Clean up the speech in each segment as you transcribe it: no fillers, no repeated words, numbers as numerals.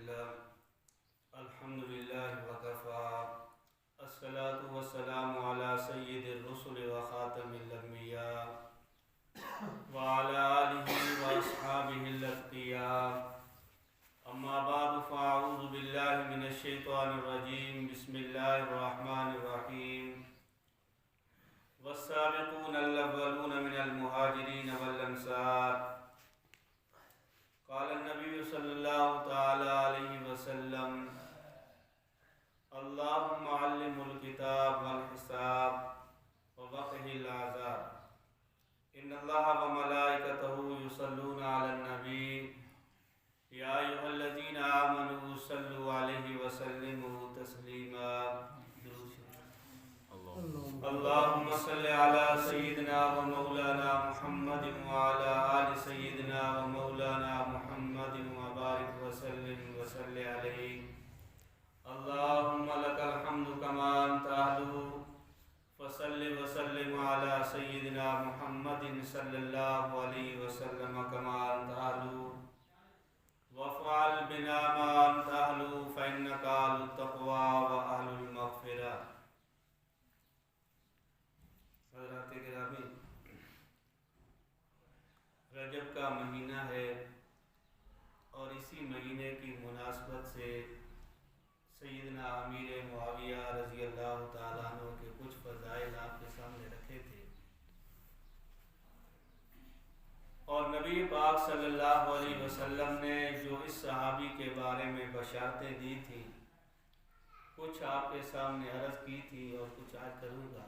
لله الحمد لله وكفى الصلاة والسلام على سيد الرسل وخاتم الأنبياء وعلى آله وأصحابه الأتقياء أما بعد فأعوذ بالله من الشيطان الرجيم بسم الله الرحمن الرحيم والسابقون الأولون من المهاجرين والأنصار قال النبي صلى الله تعالى عليه وسلم اللهم علم الكتاب والحساب وفقه العذاب إن الله وملائكته يصلون على النبي يا أيها الذين آمنوا صلوا عليه وسلموا تسليما اللهم صل على سيدنا ومولانا محمد وعلى آل سيدنا ومولانا محمد وبارك وسلم عليه اللهم لك الحمد كما أنت أهله فصل وسلم على سيدنا محمد صلى الله عليه وسلم كما أنت أهله وافعل بنا ما أنت أهله فإنك أهل التقوى وأهل المغفرة. حضرات گرامی، رجب کا مہینہ ہے اور اسی مہینے کی مناسبت سے سیدنا امیر معاویہ رضی اللہ تعالیٰ عنہ کے کچھ فضائل آپ کے سامنے رکھے تھے، اور نبی پاک صلی اللہ علیہ وسلم نے جو اس صحابی کے بارے میں بشارتیں دی تھیں کچھ آپ کے سامنے عرض کی تھی اور کچھ آج کروں گا.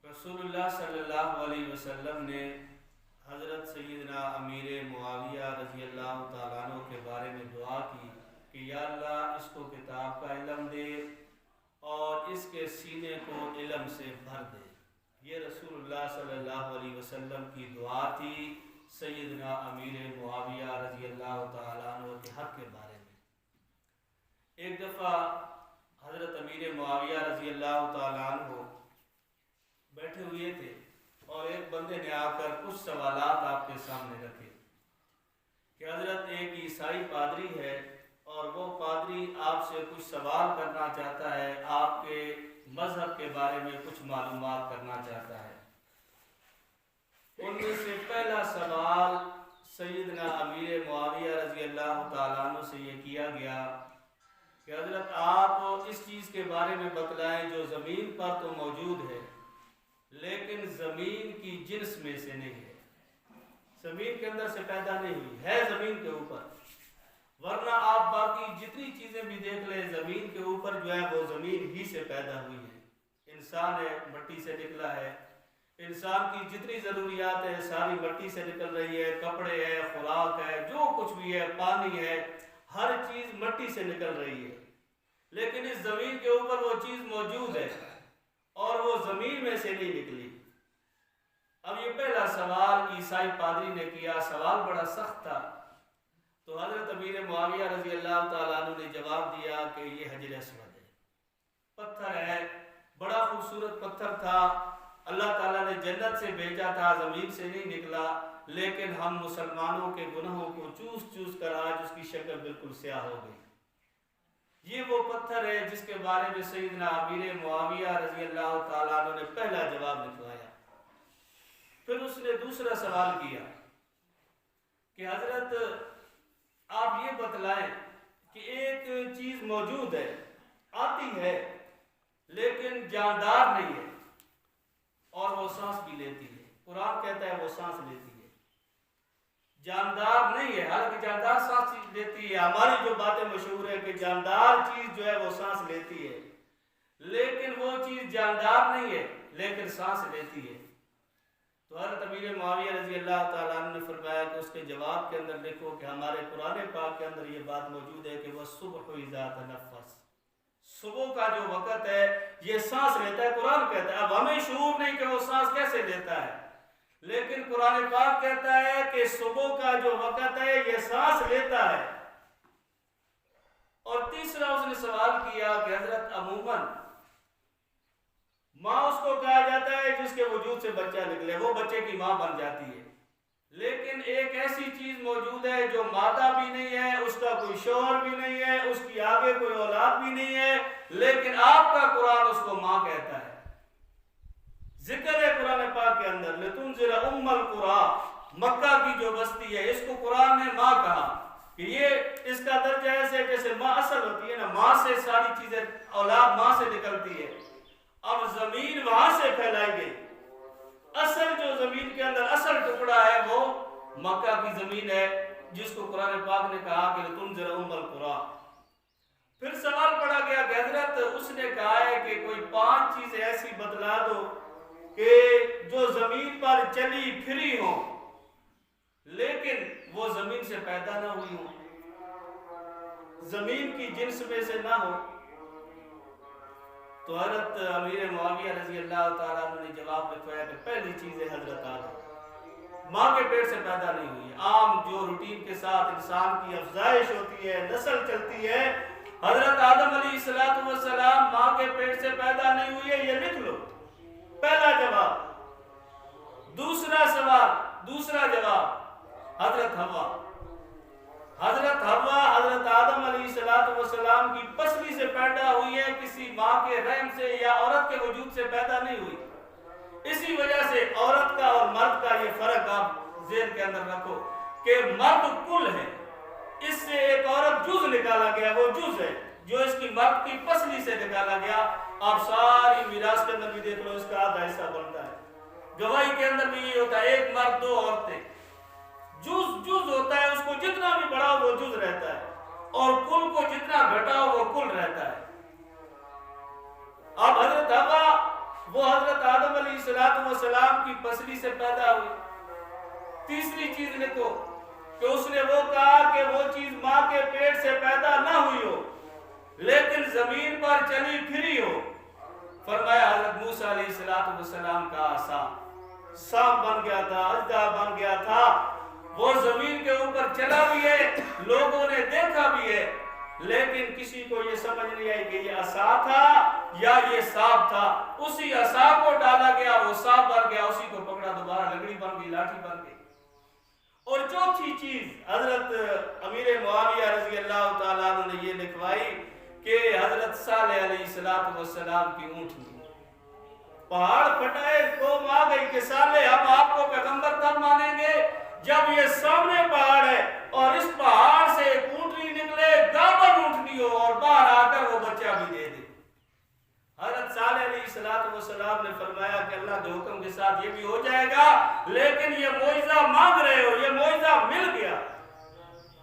رسول اللہ صلی اللہ علیہ وسلم نے حضرت سیدنا امیر معاویہ رضی اللہ تعالیٰ عنہ کے بارے میں دعا کی کہ یا اللہ اس کو کتاب کا علم دے اور اس کے سینے کو علم سے بھر دے. یہ رسول اللہ صلی اللہ علیہ وسلم کی دعا تھی سیدنا امیر معاویہ رضی اللہ تعالیٰ عنہ کے حق کے بارے میں. ایک دفعہ حضرت امیر معاویہ رضی اللہ تعالیٰ عنہ بیٹھے ہوئے تھے اور ایک بندے نے آ کر کچھ سوالات آپ کے سامنے رکھے کہ حضرت ایک عیسائی پادری ہے اور وہ پادری آپ سے کچھ سوال کرنا چاہتا ہے، آپ کے مذہب کے بارے میں کچھ معلومات کرنا چاہتا ہے. ان میں سے پہلا سوال سیدنا امیر معاویہ رضی اللہ تعالیٰ عنہ سے یہ کیا گیا کہ حضرت آپ اس چیز کے بارے میں بتلائیں جو زمین پر تو موجود ہے لیکن زمین کی جنس میں سے نہیں ہے، زمین کے اندر سے پیدا نہیں ہوئی ہے، زمین کے اوپر. ورنہ آپ باقی جتنی چیزیں بھی دیکھ لیں زمین کے اوپر جو ہے وہ زمین ہی سے پیدا ہوئی ہے. انسان ہے مٹی سے نکلا ہے، انسان کی جتنی ضروریات ہیں ساری مٹی سے نکل رہی ہے، کپڑے ہے، خوراک ہے، جو کچھ بھی ہے، پانی ہے، ہر چیز مٹی سے نکل رہی ہے. لیکن اس زمین کے اوپر وہ چیز موجود ہے اور وہ زمین میں سے نہیں نکلی. اب یہ پہلا سوال عیسائی پادری نے کیا، سوال بڑا سخت تھا. تو حضرت امیر معاویہ رضی اللہ تعالیٰ عنہ نے جواب دیا کہ یہ حجر اسود ہے، پتھر ہے، بڑا خوبصورت پتھر تھا، اللہ تعالیٰ نے جنت سے بھیجا تھا، زمین سے نہیں نکلا، لیکن ہم مسلمانوں کے گناہوں کو چوس چوس کر آج اس کی شکل بالکل سیاہ ہو گئی. یہ وہ پتھر ہے جس کے بارے میں سیدنا امیر معاویہ رضی اللہ تعالیٰ عنہ نے پہلا جواب لکھوایا. پھر اس نے دوسرا سوال کیا کہ حضرت آپ یہ بتلائیں کہ ایک چیز موجود ہے، آتی ہے لیکن جاندار نہیں ہے اور وہ سانس بھی لیتی ہے. قرآن کہتا ہے وہ سانس لیتی ہے، جاندار نہیں ہے. حالانکہ جاندار سانس لیتی ہے، ہماری جو باتیں مشہور ہے کہ جاندار چیز جو ہے وہ سانس لیتی ہے، لیکن وہ چیز جاندار نہیں ہے لیکن سانس لیتی ہے. تو حضرت امیر معاویہ رضی اللہ تعالیٰ عنہ نے فرمایا کہ اس کے جواب کے اندر لکھو کہ ہمارے قرآن پاک کے اندر یہ بات موجود ہے کہ وہ صبح اذا تنفس، صبح کا جو وقت ہے یہ سانس لیتا ہے. قرآن کہتا ہے، اب ہمیں شعور نہیں کہ وہ سانس کیسے لیتا ہے، لیکن قرآن پاک کہتا ہے کہ صبح کا جو وقت ہے یہ سانس لیتا ہے. اور تیسرا اس نے سوال کیا کہ حضرت عموماً ماں اس کو کہا جاتا ہے جس کے وجود سے بچہ نکلے، وہ بچے کی ماں بن جاتی ہے. لیکن ایک ایسی چیز موجود ہے جو مادہ بھی نہیں ہے، اس کا کوئی شوہر بھی نہیں ہے، اس کی آگے کوئی اولاد بھی نہیں ہے، لیکن آپ کا قرآن اس کو ماں کہتا ہے۔ ذکر ہے قرآن پاک کے اندر لتنذر ام القرى، مکہ کی جو بستی ہے، اس کو قرآن نے ماں کہا کہ یہ اس کا درجہ ایسے جیسے ماں اصل ہوتی ہے نا، ماں سے ساری چیزیں، اولاد ماں سے نکلتی ہے۔ اب زمین وہاں سے پھیلائی گئی، اصل جو زمین کے اندر اصل ٹکڑا ہے وہ مکہ کی زمین ہے، جس کو قرآن پاک نے کہا کہ لتنذر ام القرى۔ پھر سوال پڑا گیا کہ حضرت اس نے کہا ہے کہ کوئی 5 چیزیں ایسی بتلا دو کہ جو زمین پر چلی پھری ہوں لیکن وہ زمین سے پیدا نہ ہوئی ہوں، زمین کی جنس میں سے نہ ہو۔ تو حضرت امیر معاویہ رضی اللہ تعالیٰ عنہ نے جواب لکھوایا کہ پہلی چیز ہے حضرت آدم، ماں کے پیٹ سے پیدا نہیں ہوئی۔ عام جو روٹین کے ساتھ انسان کی افزائش ہوتی ہے، نسل چلتی ہے، حضرت آدم علیہ السلام ماں کے پیٹ سے پیدا نہیں ہوئی ہے، یہ لکھ لو، پہلا جواب۔ دوسرا سوال، دوسرا جواب، حضرت حوا حضرت آدم علیہ السلام کی پسلی سے پیدا ہوئی ہے، کسی ماں کے رحم سے یا عورت کے وجود سے پیدا نہیں ہوئی۔ اسی وجہ سے عورت کا اور مرد کا یہ فرق آپ ذہن کے اندر رکھو کہ مرد کل ہے، اس سے ایک عورت جز نکالا گیا، وہ جز ہے جو اس کی مرد کی پسلی سے نکالا گیا۔ آپ ساری میراث کے اندر بھی دیکھ لو، اس کا آدھا حصہ بنتا ہے، گواہی کے اندر بھی یہ ہوتا ہے، ایک مرد 2 عورتیں، جز ہوتا ہے، اس کو جتنا بھی بڑھاؤ وہ جز رہتا ہے، اور کل کو جتنا گھٹاؤ وہ کل رہتا ہے۔ اب حضرت حوا وہ حضرت آدم علیہ السلام کی پسلی سے پیدا ہوئی۔ تیسری چیز لکھو کہ اس نے وہ کہا کہ وہ چیز ماں کے پیٹ سے پیدا نہ ہوئی ہو لیکن زمین پر چلی پھری ہو۔ فرمایا حضرت موسیٰ علیہ السلام کا عصا سانپ بن گیا تھا، اژدہا بن گیا تھا، وہ زمین کے اوپر چلا بھی ہے، لوگوں نے دیکھا بھی ہے، لیکن کسی کو یہ سمجھ نہیں آئی کہ یہ عصا تھا یا یہ سانپ تھا۔ اسی عصا کو ڈالا گیا، وہ سانپ بن گیا، اسی کو پکڑا دوبارہ لکڑی بن گئی، لاٹھی بن گئی۔ اور چوتھی چیز حضرت امیر معاویہ رضی اللہ تعالیٰ عنہ نے یہ لکھوائی کہ حضرت صالح علیہ السلام کی اونٹنی، پہاڑ پھٹائے، قوم آ گئی کہ صالح ہم آپ کو پیغمبر تب مانیں گے جب یہ سامنے پہاڑ ہے اور اس پہاڑ سے ایک اونٹنی نکلے، گابن اونٹنی ہو، اور باہر آ کر وہ بچہ بھی دے دے۔ حضرت صالح علیہ السلام نے فرمایا کہ اللہ کے حکم کے ساتھ یہ بھی ہو جائے گا، لیکن یہ معجزہ مانگ رہے ہو، یہ معجزہ مل گیا۔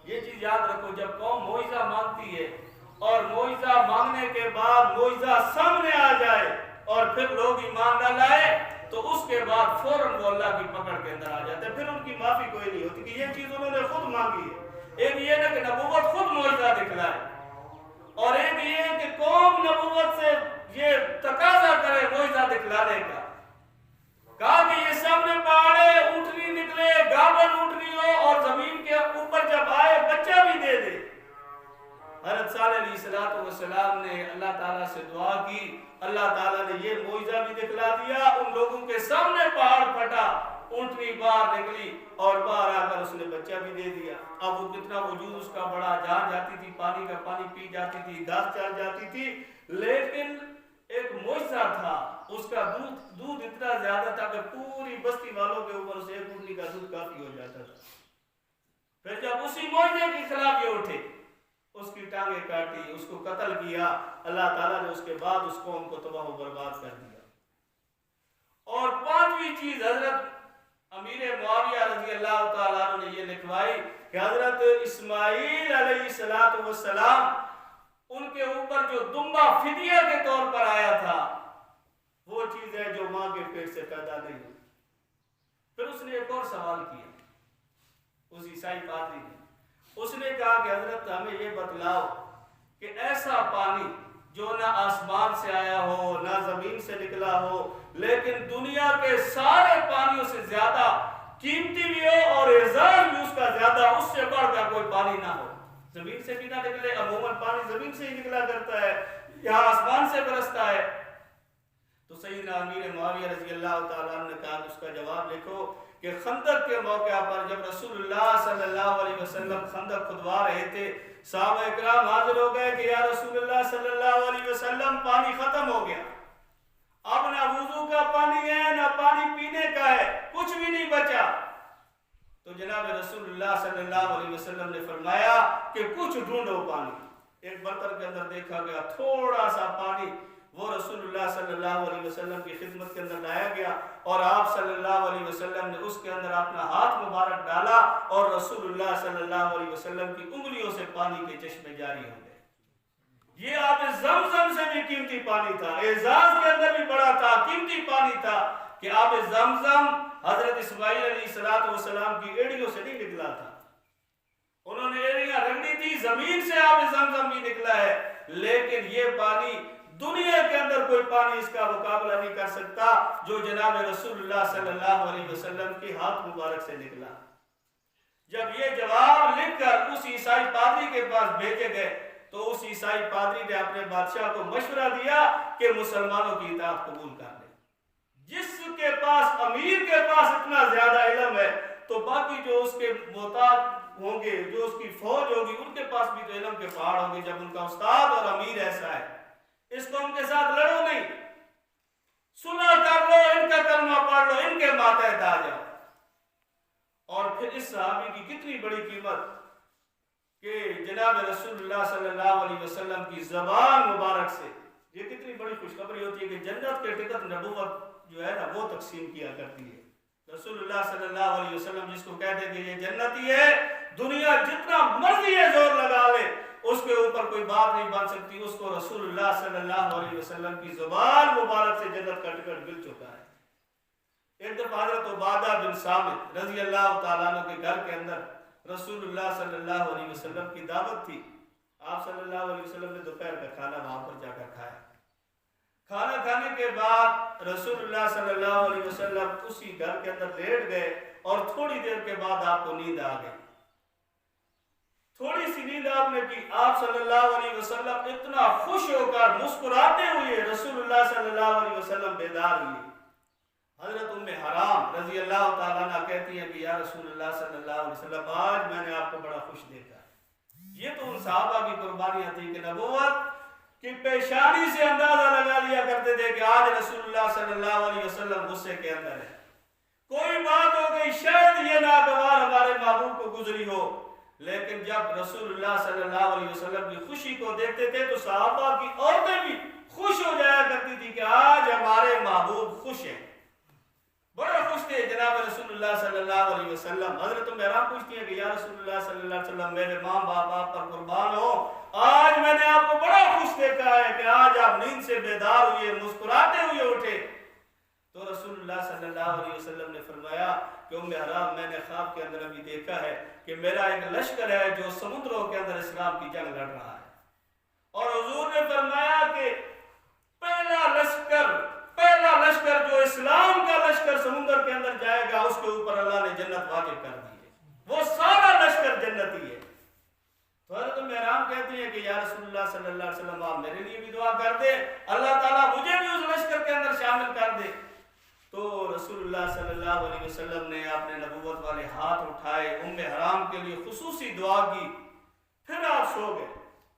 یہ چیز یاد رکھو، جب قوم معجزہ مانگتی ہے اور معجزہ مانگنے کے بعد معجزہ سامنے آ جائے اور پھر لوگ ایمان نہ لائے تو اس کے بعد فوراً وہ اللہ کی پکڑ کے اندر آ جاتے ہیں، پھر ان کی معافی کوئی نہیں ہوتی کہ یہ چیز انہوں نے خود مانگی ہے۔ ایک یہ نہ کہ نبوت خود معجزہ دکھلائے، اور ایک یہ کہ قوم نبوت سے یہ تقاضا کرے معجزہ دکھلانے کا۔ کہا کہ یہ سامنے پہاڑے، اونٹنی نکلے، گابن اونٹنی ہو، اور زمین کے اوپر جب آئے بچہ بھی دے دے۔ حضرت صالح علیہ السلام نے اللہ تعالیٰ سے دعا کی، اللہ تعالیٰ نے یہ معجزہ بھی دکھلا دیا، ان لوگوں کے سامنے پہاڑ پھٹا، اونٹنی باہر نکلی اور باہر آ کر اس نے بچہ بھی دے دیا۔ اب وہ کتنا وجود اس کا بڑا، جہاں جاتی تھی پانی کا پانی پی جاتی تھی، گھاس چر جاتی تھی، لیکن ایک معجزہ تھا، اس کا دودھ اتنا زیادہ تھا کہ پوری بستی والوں کے اوپر اسے ایک اونٹنی کا دودھ کافی ہو جاتا تھا۔ پھر جب اسی معجزے کے خلاف یہ اٹھے، اس کی ٹانگیں کاٹی، اس کو قتل کیا، اللہ تعالیٰ نے اس کے بعد اس قوم کو تباہ و برباد کر دیا۔ اور 5ویں چیز حضرت امیر معاویہ رضی اللہ تعالیٰ عنہ نے یہ لکھوائی کہ حضرت اسماعیل علیہ السلام ان کے اوپر جو دمبا فدیہ کے طور پر آیا تھا، وہ چیز ہے جو ماں کے پیٹ سے پیدا نہیں ہوئی۔ پھر اس نے ایک اور سوال کیا، اس عیسائی پادری نے، اس نے کہا کہ حضرت ہمیں یہ بتلاؤ کہ ایسا پانی جو نہ آسمان سے آیا ہو نہ زمین سے نکلا ہو، لیکن دنیا کے سارے پانیوں سے زیادہ قیمتی بھی ہو اور اعزاز بھی اس کا زیادہ، اس سے بڑھ کر کوئی پانی نہ ہو، زمین سے بھی نہ نکلے، عموماً پانی زمین سے ہی نکلا کرتا ہے، یہاں آسمان سے برستا ہے۔ تو سیدنا امیر معاویہ رضی اللہ تعالیٰ عنہ نے کہا کہ اس کا جواب لکھو کہ خندق کے موقع پر جب رسول اللہ صلی اللہ علیہ وسلم خندق کھدوا رہے تھے، صحابہ اکرام حاضر ہو گئے کہ یا رسول اللہ صلی اللہ علیہ وسلم پانی ختم ہو گیا، اب نہ وضو کا پانی ہے نہ پانی پینے کا ہے، کچھ بھی نہیں بچا۔ تو جناب رسول اللہ صلی اللہ علیہ وسلم نے فرمایا کہ کچھ ڈھونڈو پانی۔ ایک برتن کے اندر دیکھا گیا تھوڑا سا پانی، وہ رسول اللہ صلی اللہ علیہ وسلم کی خدمت کے اندر لایا گیا اور آپ صلی اللہ علیہ وسلم نے اس کے اندر اپنا ہاتھ مبارک ڈالا اور رسول اللہ صلی اللہ علیہ وسلم کی انگلیوں سے پانی کے چشمے جاری ہو گئے۔ یہ آب زمزم سے بھی قیمتی پانی تھا، اعزاز کے اندر بھی بڑا تھا، قیمتی پانی تھا کہ آب زمزم حضرت اسماعیل علیہ السلام کی ایڑیوں سے نہیں نکلا تھا، انہوں نے ایڑیاں رگڑی تھی، زمین سے آب زمزم بھی نکلا ہے، لیکن یہ پانی دنیا کے اندر کوئی پانی اس کا مقابلہ نہیں کر سکتا جو جناب رسول اللہ صلی اللہ علیہ وسلم کے ہاتھ مبارک سے نکلا۔ جب یہ جواب لکھ کر اس عیسائی پادری کے پاس بھیجے گئے تو اس عیسائی پادری نے اپنے بادشاہ کو مشورہ دیا کہ مسلمانوں کی اطاعت قبول کر لے۔ جس کے پاس، امیر کے پاس اتنا زیادہ علم ہے تو باقی جو اس کے محتاج ہوں گے، جو اس کی فوج ہوگی، ان کے پاس بھی تو علم کے پہاڑ ہوں گے۔ جب ان کا استاد اور امیر ایسا ہے، اس قوم کے ساتھ لڑو نہیں، صلح کر لو، ان کا کلمہ پڑھ لو، ان کے ماتحت آ جاؤ۔ اور پھر اس صحابی کی کتنی بڑی قیمت کہ جناب رسول اللہ صلی اللہ علیہ وسلم کی زبان مبارک سے یہ کتنی بڑی خوشخبری ہوتی ہے کہ جنت کے ٹکٹ نبوت جو ہے نا وہ تقسیم کیا کرتی ہے۔ رسول اللہ صلی اللہ علیہ وسلم جس کو کہتے کہ یہ جنتی ہے، دنیا جتنا مرضی ہے زور لگا لے، اس کے اوپر کوئی بات نہیں بن سکتی، اس کو رسول اللہ صلی اللہ علیہ وسلم کی زبان مبارک سے جنت کا ٹکٹ مل چکا ہے۔ ایک دفعہ حضرت عبادہ بن صامت رضی اللہ تعالیٰ عنہ کے گھر کے اندر رسول اللہ صلی اللہ علیہ وسلم کی دعوت تھی۔ آپ صلی اللہ علیہ وسلم نے دوپہر کا کھانا وہاں پر جا کر کھایا۔ کھانا کھانے کے بعد رسول اللہ صلی اللہ علیہ وسلم اسی گھر کے اندر لیٹ گئے اور تھوڑی دیر کے بعد آپ کو نیند آ گئی۔ تھوڑی سی نیند آپ نے کی، آپ صلی اللہ علیہ وسلم اتنا خوش ہو کر مسکراتے ہوئے رسول اللہ صلی اللہ علیہ وسلم بیدار ہوئے۔ حضرت ام حرام رضی اللہ تعالیٰ عنہ کہتی ہیں کہ یا رسول اللہ صلی اللہ علیہ وسلم آج میں نے آپ کو بڑا خوش دیکھا۔ یہ تو ان صحابہ کی قربانیاں تھی کہ نبوت کی پیشانی سے اندازہ لگا لیا کرتے تھے کہ آج رسول اللہ صلی اللہ علیہ وسلم غصے کے اندر ہے، کوئی بات ہو گئی، شاید یہ ناگوار ہمارے محبوب کو گزری ہو، لیکن جب رسول اللہ صلی اللہ علیہ وسلم کی خوشی کو دیکھتے تھے تو صحابہ کی عورتیں بھی خوش ہو جایا کرتی تھی کہ آج ہمارے محبوب خوش ہیں، بڑے خوش تھے جناب رسول اللہ صلی اللہ علیہ وسلم۔ حضرت ام حرام پوچھتی ہیں کہ یا رسول اللہ صلی اللہ علیہ وسلم میرے ماں باپ آپ پر قربان ہو، آج میں نے آپ کو بڑا خوش دیکھا ہے کہ آج آپ نیند سے بیدار ہوئے، مسکراتے ہوئے اٹھے۔ تو رسول اللہ صلی اللہ علیہ وسلم نے فرمایا کہ ام حرام میں نے خواب کے اندر ابھی دیکھا ہے کہ میرا ایک لشکر ہے جو سمندروں کے اندر اسلام کی جنگ لڑ رہا ہے، اور حضور نے فرمایا کہ پہلا لشکر جو اسلام کا لشکر سمندر کے اندر جائے گا اس کے اوپر اللہ نے جنت واجب کر دی ہے، وہ سارا لشکر جنتی ہے۔ تو حضرت ام حرام کہتی ہے کہ یا رسول اللہ صلی اللہ علیہ وسلم آپ میرے لیے بھی دعا کر دے، اللہ تعالیٰ مجھے بھی اس لشکر کے اندر شامل کر دے۔ تو رسول اللہ صلی اللہ علیہ وسلم نے اپنے نبوت والے ہاتھ اٹھائے، ام حرام کے لیے خصوصی دعا کی، پھر آپ سو گئے،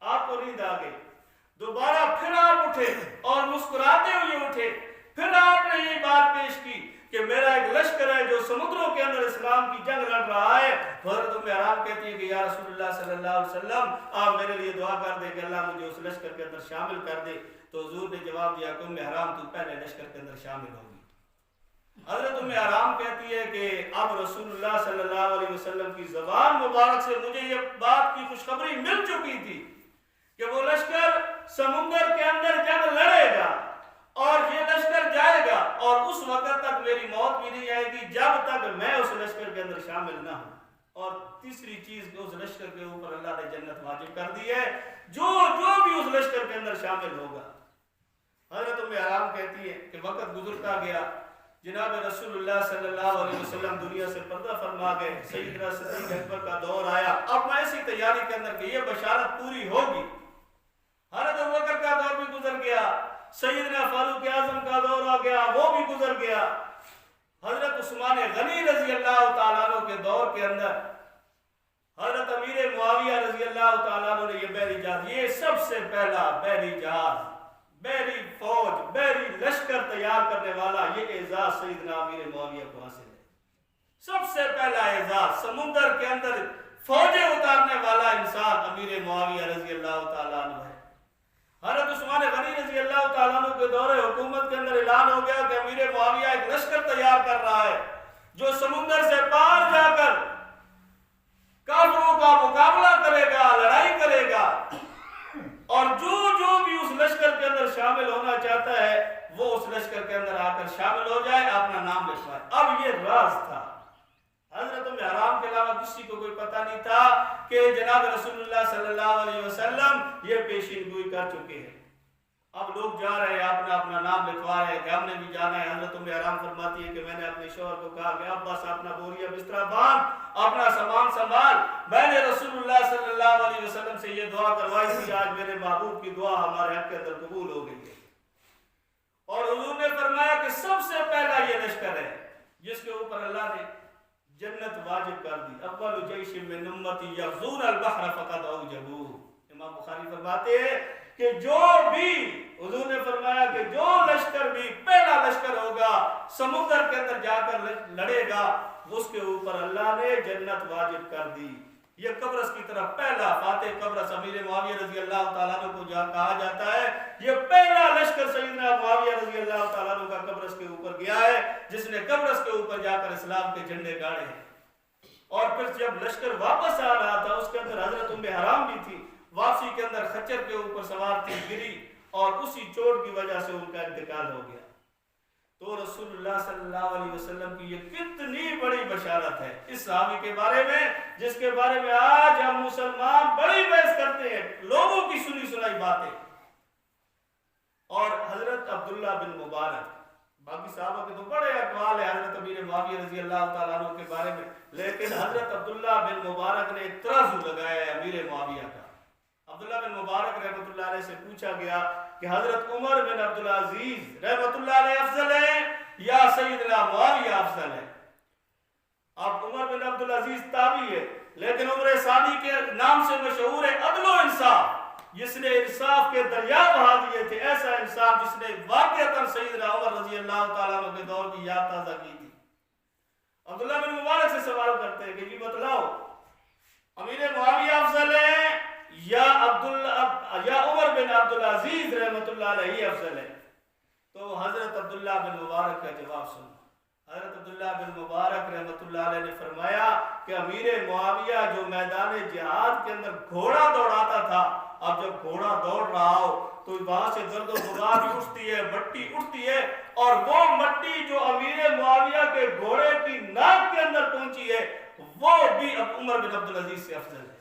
آپ کو نیند آ گئی، دوبارہ پھر آپ اٹھے اور مسکراتے ہوئے اٹھے، پھر آپ نے یہ بات پیش کی کہ میرا ایک لشکر ہے جو سمندروں کے اندر اسلام کی جنگ لڑ رہا ہے۔ حضرت ام حرام کہتی ہے کہ یا رسول اللہ صلی اللہ علیہ وسلم آپ میرے لیے دعا کر دے کہ اللہ مجھے اس لشکر کے اندر شامل کر دے۔ تو حضور نے جواب دیا کہ ام حرام تو پہلے لشکر کے اندر شامل ہوگی۔ حضرت ام حرام کہتی ہے کہ اب رسول اللہ صلی اللہ علیہ وسلم کی زبان مبارک سے مجھے یہ بات کی خوشخبری مل چکی تھی کہ وہ لشکر سمندر کے اندر جنگ لڑے گا اور یہ لشکر جائے گا، اور اس وقت تک میری موت بھی نہیں آئے گی جب تک میں اس لشکر کے اندر شامل نہ ہوں۔ اور تیسری چیز کہ اس لشکر کے اوپر اللہ نے جنت واجب کر دی ہے جو بھی اس لشکر کے اندر شامل ہوگا۔ حضرت ام حرام کہتی ہے کہ وقت گزرتا گیا، جناب رسول اللہ صلی اللہ علیہ وسلم دنیا سے پردہ فرما گئے، سیدنا صدیق اکبر کا دور آیا، اب میں اسی تیاری کے اندر کہ یہ بشارت پوری ہوگی۔ حضرت ابوبکر کا دور بھی گزر گیا، سیدنا فاروق اعظم کا دور آ گیا، وہ بھی گزر گیا۔ حضرت عثمان غنی رضی اللہ تعالیٰ عنہ کے دور کے اندر حضرت امیر معاویہ رضی اللہ تعالیٰ عنہ نے یہ بحری جہاز، یہ سب سے پہلا بحری جہاز، بحری فوج، بحری لشکر تیار کرنے والا یہ اعزاز سیدنا امیر معاویہ کو حاصل ہے۔ سب سے پہلا اعزاز سمندر کے اندر فوجیں اتارنے والا انسان امیر معاویہ رضی اللہ تعالیٰ عنہ ہے۔ حضرت عثمان غنی رضی اللہ تعالیٰ عنہ کے دور حکومت کے اندر اعلان ہو گیا کہ امیر معاویہ ایک لشکر تیار کر رہا ہے جو سمندر سے پار جا کر کافروں کا مقابلہ کرے گا، لڑائی کرے گا، اور جو بھی اس لشکر کے اندر شامل ہونا چاہتا ہے وہ اس لشکر کے اندر آ کر شامل ہو جائے، اپنا نام لکھوائے۔ اب یہ راز تھا، حضرت ام حرام کے علاوہ کسی کو کوئی پتہ نہیں تھا کہ جناب رسول اللہ صلی اللہ علیہ وسلم یہ پیشین گوئی کر چکے ہیں۔ اب لوگ جا رہے ہیں، اپنا اپنا نام لکھوا رہے ہیں کہ ہم نے بھی جانا ہے۔ حضرت ام حرام فرماتی ہے کہ میں نے اپنے شوہر کو کہا کہ اب بس اپنا بوریا بستر باندھ، اپنا سامان سنبھال، میں نے رسول اللہ صلی اللہ علیہ وسلم سے یہ دعا کروائی تھی، آج میرے محبوب کی دعا ہمارے حق کے اندر قبول ہو گئی ہے۔ اور حضور نے فرمایا کہ سب سے پہلا یہ لشکر ہے جس کے اوپر اللہ نے جنت واجب کر دی۔ اول جیش من امتی یغزون البحر فقد اوجبوا۔ امام بخاری فرماتے ہیں کہ جو بھی، حضور نے فرمایا کہ جو لشکر بھی پہلا لشکر ہوگا سمندر کے اندر جا کر لڑے گا اس کے اوپر اللہ نے جنت واجب کر دی۔ یہ قبرص کی طرف پہلا فاتح قبرص امیر معاویہ رضی اللہ تعالیٰ عنہ کو کہا جاتا ہے، یہ پہلا لشکر سیدنا معاویہ رضی اللہ تعالیٰ عنہ کا قبرص کے اوپر گیا ہے، جس نے قبرص کے اوپر جا کر اسلام کے جھنڈے گاڑے ہیں۔ اور پھر جب لشکر واپس آ رہا تھا اس کے اندر حضرت ام حرام بھی تھی، واپسی کے اندر خچر کے اوپر سوار تھی، گری اور اسی چوٹ کی وجہ سے ان کا انتقال ہو گیا۔ تو رسول اللہ صلی اللہ علیہ وسلم کی یہ کتنی بڑی بشارت ہے اس صحابی کے بارے میں، جس کے بارے میں آج ہم مسلمان بڑی بحث کرتے ہیں، لوگوں کی سنی سنائی باتیں۔ اور حضرت عبداللہ بن مبارک، باقی صحابہ کے تو بڑے اقوال ہیں حضرت امیر معاویہ رضی اللہ تعالیٰ عنہ کے بارے میں، لیکن حضرت عبداللہ بن مبارک نے ایک ترازو لگایا ہے امیر معاویہ کا۔ عبداللہ بن مبارک رحمۃ اللہ علیہ سے پوچھا گیا کہ حضرت عمر بن عبدالعزیز رحمۃ اللہ علیہ افضل ہے یا سیدنا معاویہ افضل ہے؟ اب عمر بن عبدالعزیز تابعی ہے لیکن عمر ثانی کے نام سے مشہور ہے عدل و انصاف، جس نے انصاف کے دریا بہا دیے تھے، ایسا انصاف جس نے واقعتاً سیدنا عمر رضی اللہ تعالیٰ عنہ کے دور کی یاد تازہ کی تھی۔ عبداللہ بن مبارک سے سوال کرتے ہیں کہ یہ بتلاؤ امیر معاویہ افضل ہے یا عمر بن عبدالعزیز رحمۃ اللہ علیہ افضل ہے؟ تو حضرت عبداللہ بن مبارک کا جواب سنو۔ حضرت عبداللہ بن مبارک رحمۃ اللہ علیہ نے فرمایا کہ امیر معاویہ جو میدان جہاد کے اندر گھوڑا دوڑاتا تھا، اب جب گھوڑا دوڑ رہا ہو تو وہاں سے گرد و غبار اٹھتی ہے، مٹی اٹھتی ہے، اور وہ مٹی جو امیر معاویہ کے گھوڑے کی ناک کے اندر پہنچی ہے وہ بھی اب عمر بن عبدالعزیز سے افضل ہے۔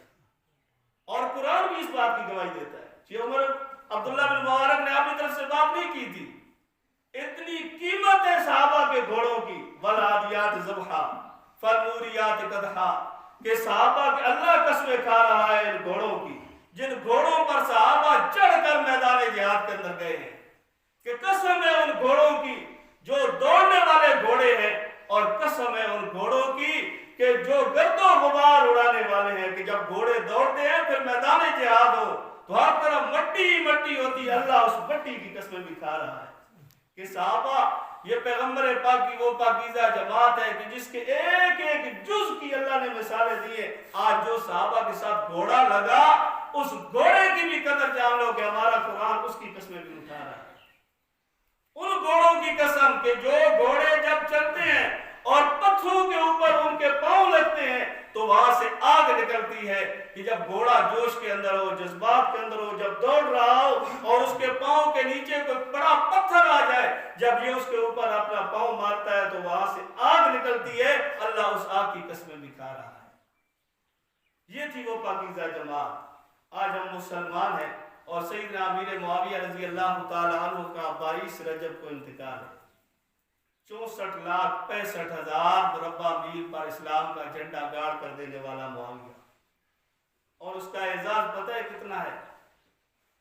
اور قرآن بھی اس بات کی گواہی دیتا ہے۔ یہ عمر عبداللہ بن مبارک نے اپنی طرف سے بات نہیں کی تھی، اتنی قیمت ہے صحابہ کے گھوڑوں کی، والعادیات ضبحا فالموریات قدحا، کہ صحابہ کے اللہ قسمیں کھا رہا ہے ان گھوڑوں کی، جن گھوڑوں پر صحابہ چڑھ کر میدان جہاد کے اندر گئے ہیں، کہ قسم ہے ان گھوڑوں کی جو دوڑنے والے گھوڑے ہیں، اور قسم ہے ان گھوڑوں کی کہ جو گرد و غبار اڑانے والے ہیں، کہ جب گھوڑے دوڑتے ہیں پھر میدان جہاد ہو تو ہر طرف مٹی ہی مٹی ہوتی ہے، اللہ اس مٹی کی قسمیں بھی کھا رہا ہے۔ کہ صحابہ یہ پیغمبر پاک کی وہ پاکیزہ جماعت ہے کہ جس کے ایک ایک جز کی اللہ نے مثالیں دی ہیں۔ آج جو صحابہ کے ساتھ گھوڑا لگا اس گھوڑے کی بھی قدر جان لو کہ ہمارا قرآن اس کی قسمیں بھی اٹھا رہا ہے۔ ان گھوڑوں کی قسم کہ جو گھوڑے جب چلتے ہیں اور پتھروں کے اوپر ان کے پاؤں لگتے ہیں تو وہاں سے آگ نکلتی ہے، کہ جب گھوڑا جوش کے اندر ہو، جذبات کے اندر ہو، جب دوڑ رہا ہو اور اس کے پاؤں کے نیچے کوئی بڑا پتھر آ جائے، جب یہ اس کے اوپر اپنا پاؤں مارتا ہے تو وہاں سے آگ نکلتی ہے، اللہ اس آگ کی قسمیں بھی کھا رہا ہے۔ یہ تھی وہ پاکیزہ جماعت۔ آج ہم مسلمان ہیں اور سیدنا امیر معاویہ رضی اللہ تعالی عنہ کا 22 رجب کو انتقال ہے۔ 64,65,000 مربع میل پر اسلام کا جھنڈا گاڑ کر دینے والا معاویہ، اور اس کا اعزاز پتہ ہے کتنا ہے؟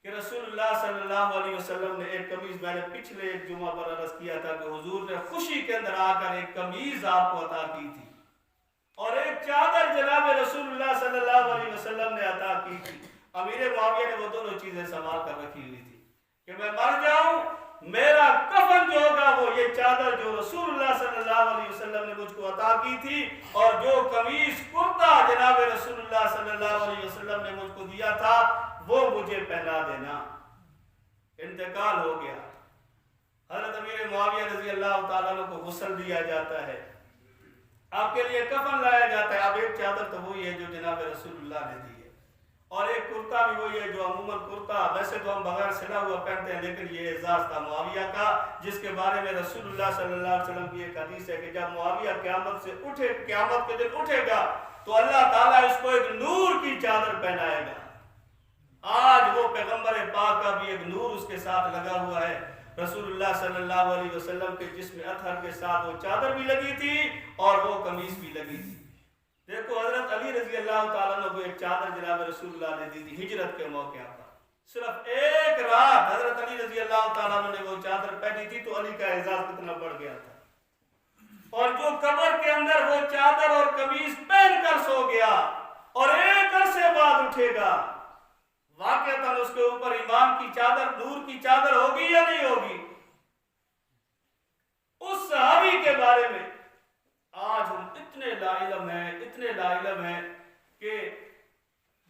کہ رسول اللہ صلی اللہ علیہ وسلم نے ایک قمیض، میں نے پچھلے ایک جمعہ پر عرض کیا تھا کہ حضور نے خوشی کے اندر آ کر ایک قمیض آپ کو عطا کی تھی اور ایک چادر جناب رسول اللہ صلی اللہ علیہ وسلم نے عطا کی تھی. امیر معاویہ نے وہ دونوں چیزیں سنبھال کر رکھی ہوئی تھی کہ میں مر جاؤں میرا کفن جو ہوگا وہ یہ چادر جو رسول اللہ صلی اللہ علیہ وسلم نے مجھ کو عطا کی تھی اور جو قمیص کرتا جناب رسول اللہ صلی اللہ علیہ وسلم نے مجھ کو دیا تھا وہ مجھے پہنا دینا. انتقال ہو گیا. حضرت امیر معاویہ رضی اللہ تعالیٰ عنہ کو غسل دیا جاتا ہے، آپ کے لیے کفن لایا جاتا ہے. اب ایک چادر تو وہی ہے جو جناب رسول اللہ نے دی ہے اور ایک کرتا بھی وہی ہے جو عموماً کرتا ویسے تو ہم بغیر سلا ہوا پہنتے ہیں، لیکن یہ اعزاز تھا معاویہ کا جس کے بارے میں رسول اللہ صلی اللہ علیہ وسلم کی ایک حدیث ہے کہ جب معاویہ قیامت سے اٹھے، قیامت کے دن اٹھے گا تو اللہ تعالیٰ اس کو ایک نور کی چادر پہنائے گا. آج وہ پیغمبر پاک کا بھی ایک نور اس کے ساتھ لگا ہوا ہے. رسول اللہ صلی اللہ علیہ وسلم کے جسم اطہر کے ساتھ وہ چادر بھی لگی تھی اور وہ قمیص بھی لگی تھی. دیکھو حضرت علی رضی اللہ تعالیٰ عنہ کو ایک چادر جناب رسول اللہ نے دی تھی ہجرت کے موقع پر. صرف ایک رات حضرت علی رضی اللہ تعالیٰ عنہ نے وہ چادر پہنی تھی تو علی کا اعزاز کتنا بڑھ گیا تھا. اور جو قبر کے اندر وہ چادر اور قمیص پہن کر سو گیا اور ایک عرصے بعد اٹھے گا، واقعتاً اس کے اوپر ایمان کی چادر، نور کی چادر ہوگی یا نہیں ہوگی؟ اس صحابی کے بارے میں آج ہم اتنے لا علم ہیں، اتنے لا علم ہیں کہ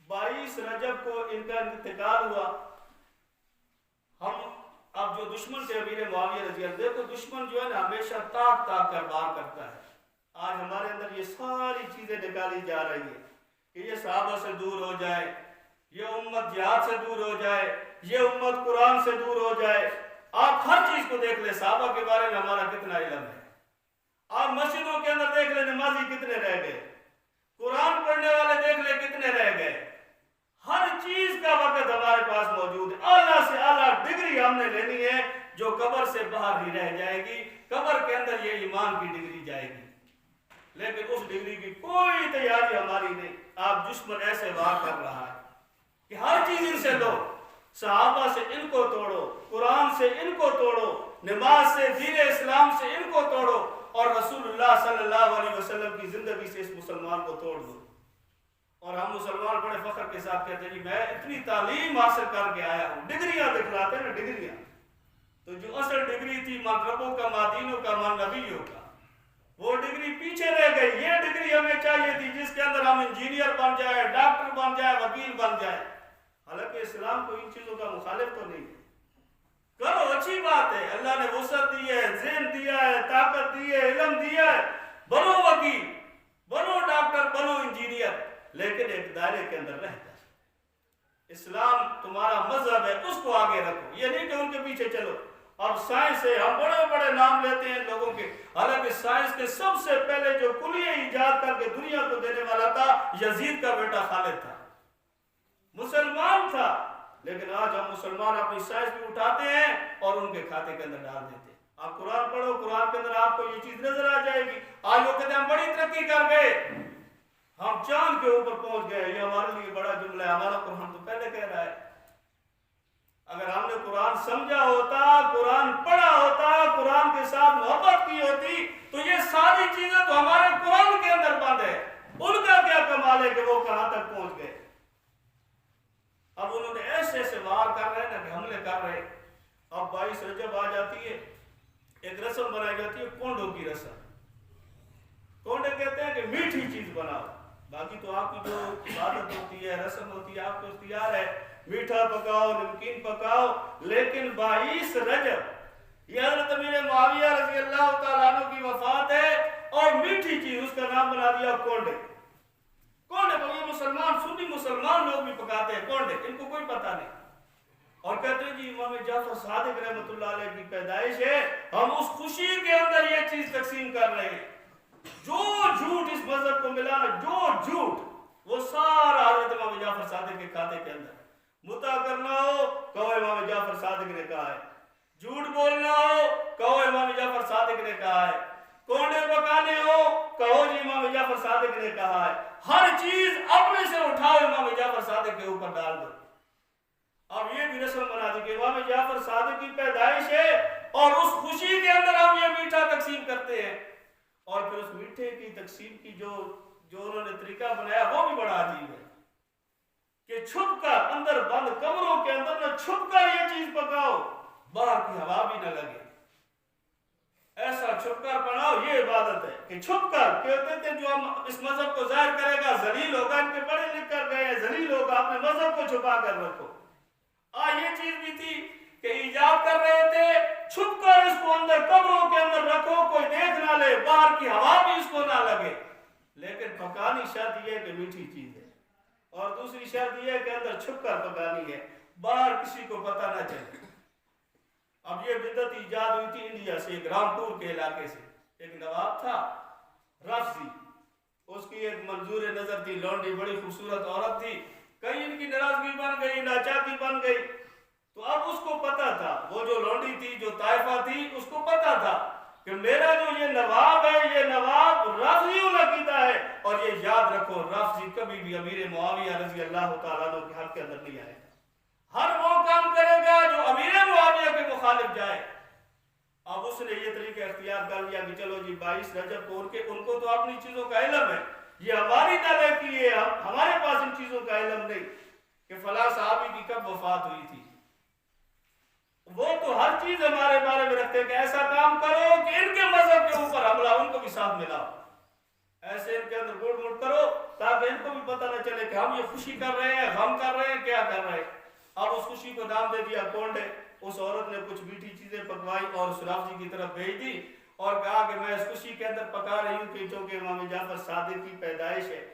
22 رجب کو ان کا انتقال ہوا. ہم اب جو دشمن تھے امیر معاویہ رضی اللہ، دیکھو دشمن جو ہے نا ہمیشہ تاک تاک کر وار کرتا ہے. آج ہمارے اندر یہ ساری چیزیں نکالی جا رہی ہیں کہ یہ صحابہ سے دور ہو جائے، یہ امت جہاد سے دور ہو جائے، یہ امت قرآن سے دور ہو جائے. آپ ہر چیز کو دیکھ لیں، صحابہ کے بارے میں ہمارا کتنا علم ہے. آپ مسجدوں کے اندر دیکھ لیں نمازی کتنے رہ گئے، قرآن پڑھنے والے دیکھ لیں کتنے رہ گئے. ہر چیز کا وقت ہمارے پاس موجود ہے. اعلیٰ سے اعلیٰ ڈگری ہم نے لینی ہے جو قبر سے باہر ہی رہ جائے گی. قبر کے اندر یہ ایمان کی ڈگری جائے گی، لیکن اس ڈگری کی کوئی تیاری ہماری نہیں. آپ دشمن ایسے وار کر رہا ہے کہ ہر چیز ان سے لو، صحابہ سے ان کو توڑو، قرآن سے ان کو توڑو، نماز سے، دین اسلام سے ان کو توڑو اور رسول اللہ صلی اللہ علیہ وسلم کی زندگی سے اس مسلمان کو توڑ دو. اور ہم مسلمان بڑے فخر کے ساتھ کہتے ہیں جی میں اتنی تعلیم حاصل کر کے آیا ہوں. ڈگریاں دکھلاتے ہیں نا ڈگریاں، تو جو اصل ڈگری تھی من ربوں کا، مادینوں کا، من نبیوں کا، وہ ڈگری پیچھے رہ گئی. یہ ڈگری ہمیں چاہیے تھی جس کے اندر ہم انجینئر بن جائے، ڈاکٹر بن جائے، وکیل بن جائے. حالانکہ اسلام کو ان چیزوں کا مخالف تو نہیں ہے. کرو اچھی بات ہے، اللہ نے وسعت دی ہے، ذہن دیا ہے، طاقت دی ہے، علم دیا ہے، بنو وکیل، بنو ڈاکٹر، بنو انجینئر، لیکن ایک دائرے کے اندر رہ کر. اسلام تمہارا مذہب ہے، اس کو آگے رکھو. یہ نہیں کہ ان کے پیچھے چلو. اب سائنس ہے، ہم بڑے بڑے نام لیتے ہیں لوگوں کے، حالانکہ سائنس کے سب سے پہلے جو کلیہ ایجاد کر کے دنیا کو دینے والا تھا یزید کا بیٹا خالد تھا، مسلمان تھا. لیکن آج ہم مسلمان اپنی سائنس بھی اٹھاتے ہیں اور ان کے کھاتے کے اندر ڈال دیتے ہیں. آپ قرآن پڑھو، قرآن کے اندر آپ کو یہ چیز نظر آ جائے گی. آج وہ کہتے ہیں ہم بڑی ترقی کر گئے، ہم چاند کے اوپر پہنچ گئے. یہ ہمارے لیے بڑا جملہ ہے، ہمارا قرآن تو پہلے کہہ رہا ہے. اگر ہم نے قرآن سمجھا ہوتا، قرآن پڑھا ہوتا، قرآن کے ساتھ محبت کی ہوتی تو یہ ساری چیزیں تو ہمارے قرآن کے اندر بند ہے. ان کا کیا کمال ہے کہ وہ کہاں تک پہنچ گئے. اب انہوں نے ایسے ایسے وار کر رہے ہیں نا کہ حملے کر رہے. اب 22 رجب آ جاتی ہے، ایک رسم بنائی جاتی ہے کونڈوں کی رسم. کونڈے کہتے ہیں کہ میٹھی چیز بناؤ. باقی تو آپ کی جو عبادت ہوتی ہے، رسم ہوتی ہے، آپ کو اختیار ہے، میٹھا پکاؤ، نمکین پکاؤ. لیکن 22 رجب یہ حضرت امیر معاویہ رضی اللہ تعالیٰ عنہ کی وفات ہے اور میٹھی چیز اس کا نام بنا دیا کونڈے. کونڈے کو یہ مسلمان، سنی مسلمان لوگ بھی پکاتے ہیں کونڈے، ان کو کوئی پتہ نہیں. اور کہتے ہیں جی امام جعفر صادق رحمۃ اللہ علیہ کی پیدائش ہے، ہم اس خوشی کے اندر یہ چیز تقسیم کر رہے ہیں. جو جھوٹ اس مذہب کو ملا نا، جو جھوٹ، وہ سارا حضرت امام جعفر صادق کے کھاتے کے اندر. متا کرنا ہو کہو امام جعفر صادق نے کہا ہے، جھوٹ بولنا ہو کہو امام جعفر صادق نے کہا ہے، کونڈے پکانے ہو کہو جی امام جعفر صادق نے کہا ہے. ہر چیز اپنے سے اٹھاؤ، امام جعفر صادق کے اوپر ڈال دو. اب یہ بھی رسم بنا دی کہ امام جعفر صادق کی پیدائش ہے اور اس خوشی کے اندر ہم یہ میٹھا تقسیم کرتے ہیں، اور پھر اس میٹھے کی تقسیم کی جو انہوں نے طریقہ بنایا وہ بھی بڑا عجیب ہے کہ چھپ کر اندر بند کمروں کے اندر نہ چھپ کر یہ چیز پکاؤ، باہر کی ہوا بھی نہ لگے، ایسا چھپ کر بناؤ، یہ عبادت ہے کہ چھپ کر کہتے تھے جو ہم اس مذہب کو ظاہر کرے گا ذلیل ہوگا، ان کے پڑھے لکھ کر گئے ذلیل ہوگا، اپنے مذہب کو چھپا کر رکھو۔ یہ چیز بھی تھی کہ ایجاد کر رہے تھے چھپ کر اس کو اندر قبروں کے اندر رکھو، کوئی دیکھ نہ لے، باہر کی ہوا بھی اس کو نہ لگے، لیکن پکانی شرط یہ ہے کہ میٹھی چیز ہے، اور دوسری شرط یہ ہے کہ اندر چھپ کر پکانی ہے، باہر کسی کو پتہ نہ چلے۔ اب یہ بدعت ایجاد ہوئی تھی انڈیا سے، ایک رامپور کے علاقے سے، ایک نواب تھا رفضی، اس کی ایک منظور نظر تھی، لونڈی بڑی خوبصورت عورت تھی، کہیں ان کی ناراضگی بن گئی، ناچاکی بن گئی، تو اب اس کو پتا تھا، وہ جو لونڈی تھی، جو طائفہ تھی، اس کو پتا تھا کہ میرا جو یہ نواب ہے، یہ نواب رافضی العقیدہ ہے، اور یہ یاد رکھو رافضی کبھی بھی امیر معاویہ رضی اللہ تعالیٰ عنہ کے حق کے اندر نہیں آئے گا، ہر وہ کام کرے گا جو امیر معاویہ کے مخالف جائے۔ اب اس نے یہ طریقہ اختیار کر لیا کہ چلو جی 22 رجب کو ان کو تو اپنی چیزوں کا علم ہے، یہ ہماری نالائکی ہے، ہمارے پاس ان چیزوں کا علم نہیں کہ فلاں صحابی کی کب وفات ہوئی تھی، وہ تو ہر چیز ہمارے بارے میں رکھتے ہیں کہ ایسا کام کرو کہ ان کے مذہب کے اوپر حملہ، ان کو بھی ساتھ ملاؤ، ایسے ان کے اندر گڑ مڑ کرو تاکہ ان کو بھی پتہ نہ چلے کہ ہم یہ خوشی کر رہے ہیں، غم کر رہے ہیں، کیا کر رہے ہیں۔ اب اس خوشی کو نام دے دیا کونڈے، اس عورت نے کچھ میٹھی چیزیں پکوائی اور اس رافضی کی طرف بھیج دی اور کہا کہ میں اس خوشی کے اندر پکا رہی ہوں کہ چونکہ امام جعفر صادق کی پیدائش ہے۔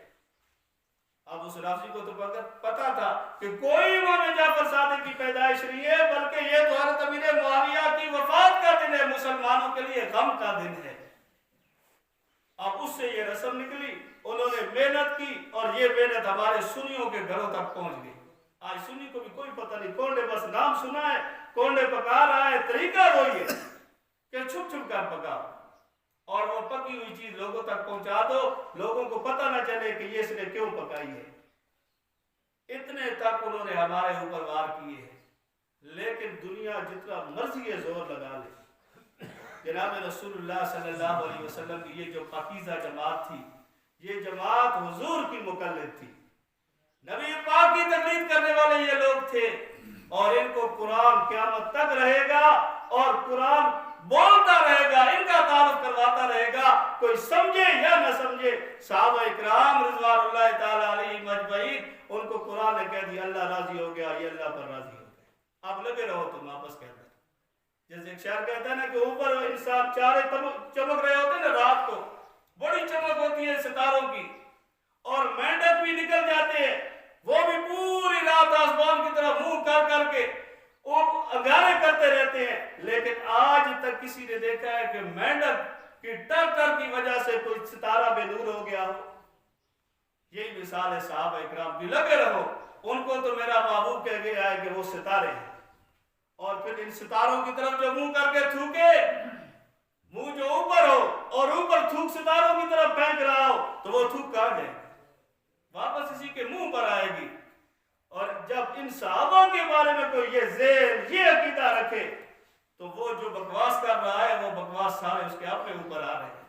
اب اس رافضی کو تو پتا تھا کہ کوئی امام جعفر صادق کی پیدائش نہیں ہے، بلکہ یہ تو حضرت امیر معاویہ کی وفات کا دن ہے، مسلمانوں کے لیے غم کا دن ہے۔ اب اس سے یہ رسم نکلی، انہوں نے محنت کی اور یہ محنت ہمارے سنیوں کے گھروں تک پہنچ گئی۔ آج سنی کو بھی کوئی پتہ نہیں، کونڈے بس نام سنا ہے، کونڈے پکا رہا ہے، طریقہ وہی ہے کہ چھپ چھپ کر پکا اور وہ پکی ہوئی چیز لوگوں تک پہنچا دو، لوگوں کو پتہ نہ چلے کہ یہ اس نے کیوں پکائی ہے۔ اتنے تک انہوں نے ہمارے اوپر وار کیے ہیں، لیکن دنیا جتنا مرضی زور لگا لے، جناب رسول اللہ صلی اللہ علیہ وسلم کی یہ جو پاکیزہ جماعت تھی، یہ جماعت حضور کی مقلد تھی، نبی پاک کی تقلید کرنے والے یہ لوگ تھے، اور ان کو قرآن قیامت تک رہے گا اور قرآن بولتا رہے گا، ان کا تعارف کرواتا رہے گا، کوئی سمجھے یا نہ سمجھے۔ صحابہ اکرام رضوان اللہ تعالیٰ علیہم اجمعین، ان کو قرآن نے کہہ دیا اللہ راضی ہو گیا، یہ اللہ پر راضی ہو گیا، اب لگے رہو تم آپس کے اندر۔ جیسے ایک شاعر کہتا ہے نا کہ اوپر انسان چارے چمک رہے ہوتے ہیں نا، رات کو بڑی چمک ہوتی ہے ستاروں کی، اور مینڈک بھی نکل جاتے ہیں، وہ بھی پوری رات آسمان کی طرف منہ کر کر کے وہ انگارے کرتے رہتے ہیں، لیکن آج تک کسی نے دیکھا ہے کہ مینڈک کی ٹر ٹر کی وجہ سے کوئی ستارہ بے نور ہو گیا ہو؟ یہی مثال ہے صحابہ اکرام کی، لگے رہو، ان کو تو میرا محبوب کہہ گیا ہے کہ وہ ستارے ہیں، اور پھر ان ستاروں کی طرف جو منہ کر کے تھوکے، منہ جو اوپر ہو اور اوپر تھوک ستاروں کی طرف پھینک رہا ہو، تو وہ تھوک کہاں جائے، واپس اسی کے منہ پر آئے گی۔ اور جب ان صحابہ کے بارے میں کوئی یہ ذہن، یہ عقیدہ رکھے، تو وہ جو بکواس کر رہا ہے وہ بکواس سارے اس کے اپنے اوپر آ رہے ہیں۔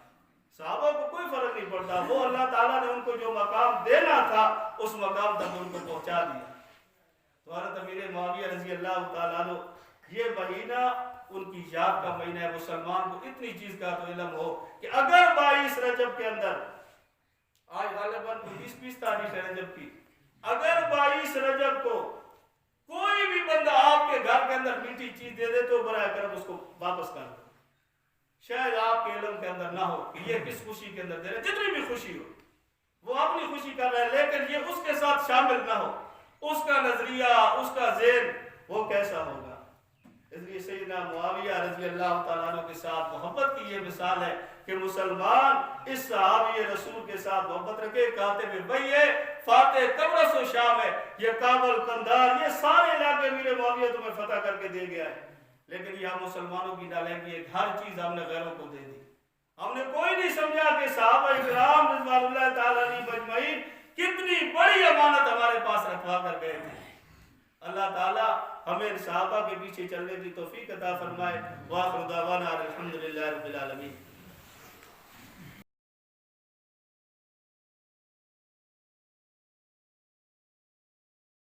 صحابہ کو کوئی فرق نہیں پڑتا، وہ اللہ تعالیٰ نے ان کو جو مقام دینا تھا اس مقام تک ان کو پہنچا دیا۔ تو حضرت امیر معاویہ رضی اللہ تعالیٰ عنہ، یہ مہینہ ان کی یاد کا مہینہ ہے۔ مسلمان کو اتنی چیز کا تو علم ہو کہ اگر 22 رجب کے اندر، آج غالباً 20 تاریخ ہے رجب کی، اگر 22 رجب کو کوئی بھی بندہ آپ کے گھر کے اندر میٹھی چیز دے دے تو براہ کرم اس کو واپس کر دو۔ شاید آپ کے علم کے اندر نہ ہو کہ یہ کس خوشی کے اندر دے رہے، جتنی بھی خوشی ہو وہ اپنی خوشی کر رہا ہے، لیکن یہ اس کے ساتھ شامل نہ ہو، اس کا نظریہ، اس کا ذہن وہ کیسا ہوگا۔ اس لیے سیدنا معاویہ رضی اللہ تعالیٰ عنہ کے ساتھ محبت کی یہ مثال ہے کہ مسلمان اس صحابی رسول کے ساتھ محبت رکھے۔ کاتب وحی ہے، فاتح قبرص و شام ہے، یہ کابل، قندھار، یہ سارے علاقے امیر معاویہ تمہیں فتح کر کے دے گیا ہے، لیکن یہ مسلمانوں کی نالائکی ہے، ہر چیز ہم نے غیروں کو دے دی۔ ہم نے کوئی نہیں سمجھا کہ صحابہ اکرام رضوان اللہ تعالیٰ علیہم اجمعین کتنی بڑی امانت ہمارے پاس رکھوا کر گئے تھے۔ اللہ تعالی ہمیں صحابہ کے پیچھے چلنے کی توفیق عطا فرمائے۔ وآخر دعوانا الحمدللہ رب العالمین۔